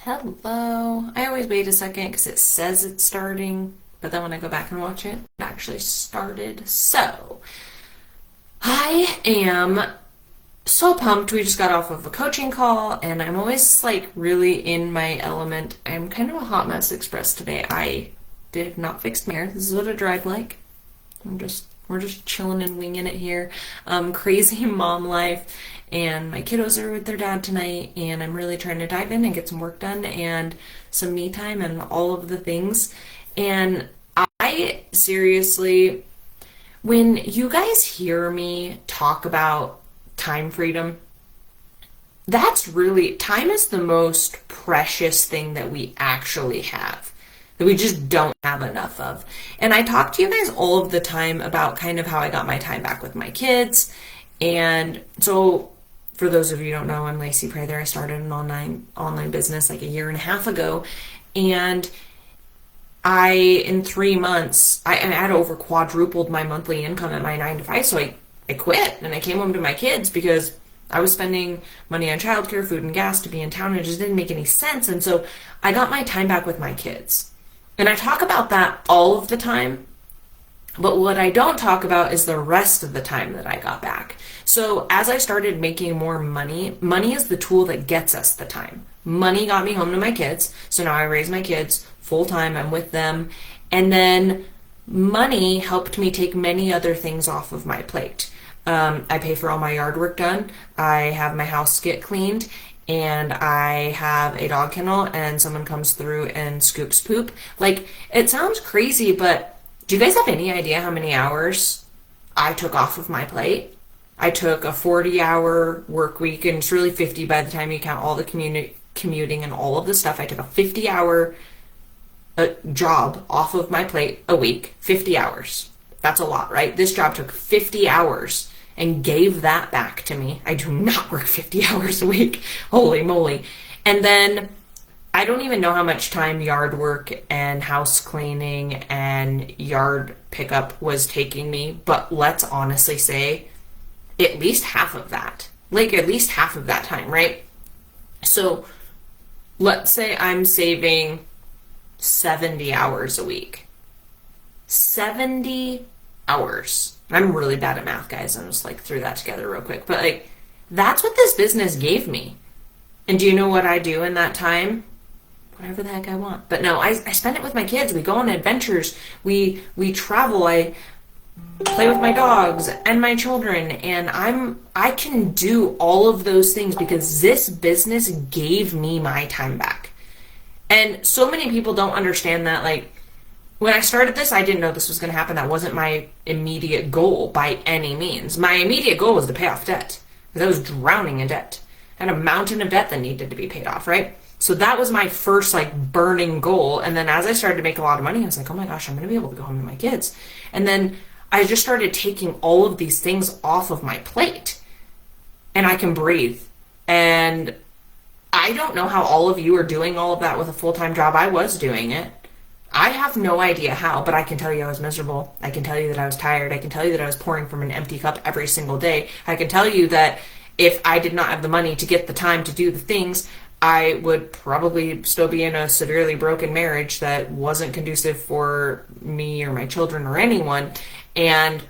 Hello. I always wait a second because it says it's starting, but then when I go back and watch it, it actually started. So, I am so pumped. We just got off of a coaching call, and I'm always like really in my element. I'm kind of a hot mess express today. I did not fix my hair. This is what it dried like. We're just chilling and winging it here. Crazy mom life, and my kiddos are with their dad tonight, and I'm really trying to dive in and get some work done and some me time and all of the things. And I seriously, when you guys hear me talk about time freedom, that's really, time is the most precious thing that we actually have, that we just don't have enough of. And I talk to you guys all of the time about kind of how I got my time back with my kids. And so for those of you who don't know, I'm Lacey Prather. I started an online business like a year and a half ago. And in 3 months, I had over quadrupled my monthly income at my 9 to 5. So I quit and I came home to my kids because I was spending money on childcare, food, and gas to be in town. It just didn't make any sense. And so I got my time back with my kids. And I talk about that all of the time. But what I don't talk about is the rest of the time that I got back. So as I started making more money, money is the tool that gets us the time. Money got me home to my kids. So now I raise my kids full time. I'm with them. And then money helped me take many other things off of my plate. I pay for all my yard work done. I have my house get cleaned, and I have a dog kennel, and someone comes through and scoops poop. Like, it sounds crazy, but do you guys have any idea how many hours I took off of my plate? I took a 40-hour work week, and it's really 50 by the time you count all the commuting and all of the stuff. I took a 50-hour job off of my plate a week. 50 hours. That's a lot, right? This job took 50 hours and gave that back to me. I do not work 50 hours a week. Holy moly. And then I don't even know how much time yard work and house cleaning and yard pickup was taking me, but let's honestly say at least half of that. Like, at least half of that time, right? So let's say I'm saving 70 hours a week. 70 hours. I'm really bad at math, guys. I'm just like threw that together real quick. But like, that's what this business gave me. And do you know what I do in that time? Whatever the heck I want. But no, I spend it with my kids. We go on adventures. We travel. I play with my dogs and my children. And I can do all of those things because this business gave me my time back. And so many people don't understand that. Like, when I started this, I didn't know this was going to happen. That wasn't my immediate goal by any means. My immediate goal was to pay off debt, because I was drowning in debt. I had a mountain of debt that needed to be paid off, right? So that was my first like burning goal. And then as I started to make a lot of money, I was like, oh my gosh, I'm going to be able to go home to my kids. And then I just started taking all of these things off of my plate, and I can breathe. And I don't know how all of you are doing all of that with a full-time job. I was doing it. I have no idea how, but I can tell you I was miserable. I can tell you that I was tired. I can tell you that I was pouring from an empty cup every single day. I can tell you that if I did not have the money to get the time to do the things, I would probably still be in a severely broken marriage that wasn't conducive for me or my children or anyone. And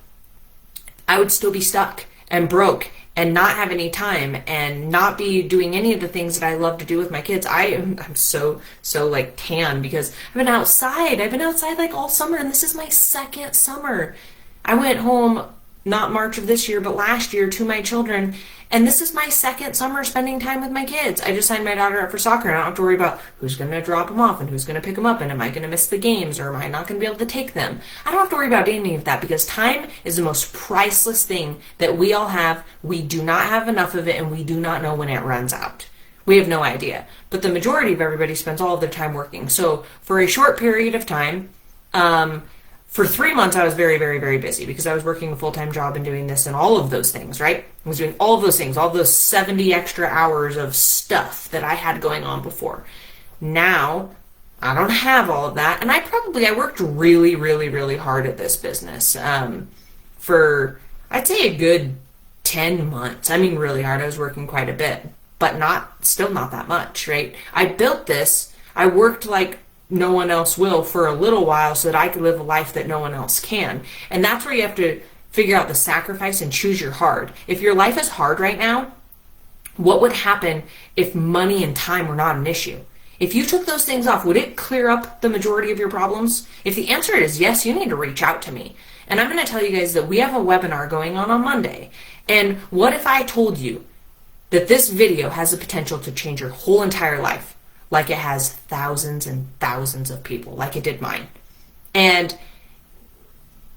I would still be stuck and broke and not have any time and not be doing any of the things that I love to do with my kids. I'm so like tan because I've been outside. I've been outside like all summer, and this is my second summer. I went home not March of this year, but last year to my children, and this is my second summer spending time with my kids. I just signed my daughter up for soccer, and I don't have to worry about who's going to drop them off and who's going to pick them up, and am I going to miss the games, or am I not going to be able to take them? I don't have to worry about any of that, because time is the most priceless thing that we all have. We do not have enough of it, and we do not know when it runs out. We have no idea. But the majority of everybody spends all of their time working. So for a short period of time, for 3 months, I was very, very, very busy because I was working a full-time job and doing this and all of those things, right? I was doing all of those things, all those 70 extra hours of stuff that I had going on before. Now, I don't have all of that, and I worked really, really, really hard at this business for, I'd say, a good 10 months. I mean, really hard. I was working quite a bit. but still not that much, right? I built this, I worked like no one else will for a little while so that I could live a life that no one else can. And that's where you have to figure out the sacrifice and choose your hard. If your life is hard right now, what would happen if money and time were not an issue? If you took those things off, would it clear up the majority of your problems? If the answer is yes, you need to reach out to me. And I'm going to tell you guys that we have a webinar going on Monday. And what if I told you that this video has the potential to change your whole entire life, like it has thousands and thousands of people, like it did mine? And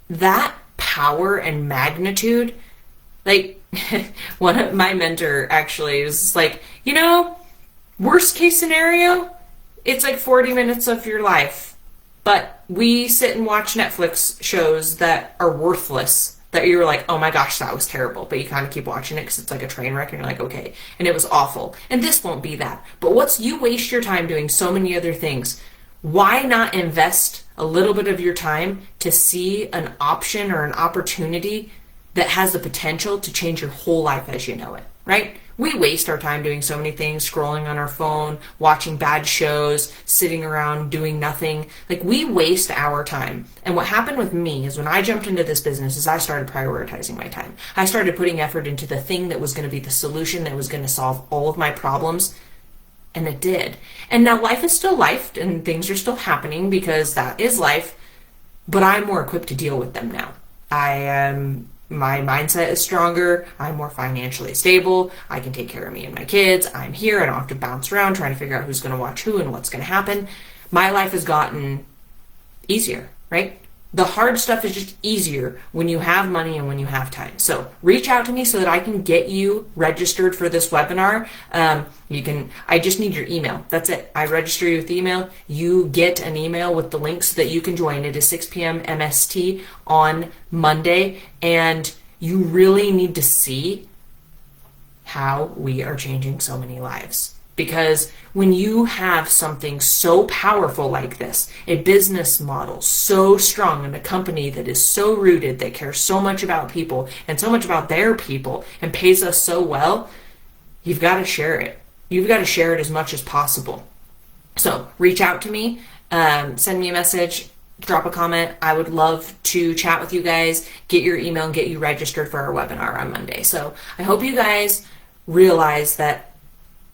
that power and magnitude, like one of my mentor actually was like, worst case scenario, it's like 40 minutes of your life. But we sit and watch Netflix shows that are worthless, that you're like, oh my gosh, that was terrible. But you kind of keep watching it because it's like a train wreck and you're like, okay. And it was awful. And this won't be that. But you waste your time doing so many other things. Why not invest a little bit of your time to see an option or an opportunity that has the potential to change your whole life as you know it, right? We waste our time doing so many things, scrolling on our phone, watching bad shows, sitting around doing nothing. Like, we waste our time. And what happened with me is when I jumped into this business is I started prioritizing my time. I started putting effort into the thing that was going to be the solution that was going to solve all of my problems. And it did. And now life is still life and things are still happening because that is life, but I'm more equipped to deal with them now. My mindset is stronger. I'm more financially stable. I can take care of me and my kids. I'm here. I don't have to bounce around trying to figure out who's going to watch who and what's going to happen. My life has gotten easier, right? The hard stuff is just easier when you have money and when you have time. So reach out to me so that I can get you registered for this webinar. I just need your email. That's it. I register you with email. You get an email with the link so that you can join. It is 6 p.m. MST on Monday. And you really need to see how we are changing so many lives. Because when you have something so powerful like this, a business model so strong and a company that is so rooted, that cares so much about people and so much about their people and pays us so well, you've got to share it. You've got to share it as much as possible. So reach out to me, send me a message, drop a comment. I would love to chat with you guys, get your email and get you registered for our webinar on Monday. So I hope you guys realize that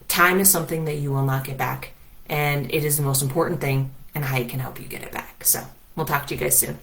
time is something that you will not get back, and it is the most important thing, and Hyatt can help you get it back. So we'll talk to you guys soon.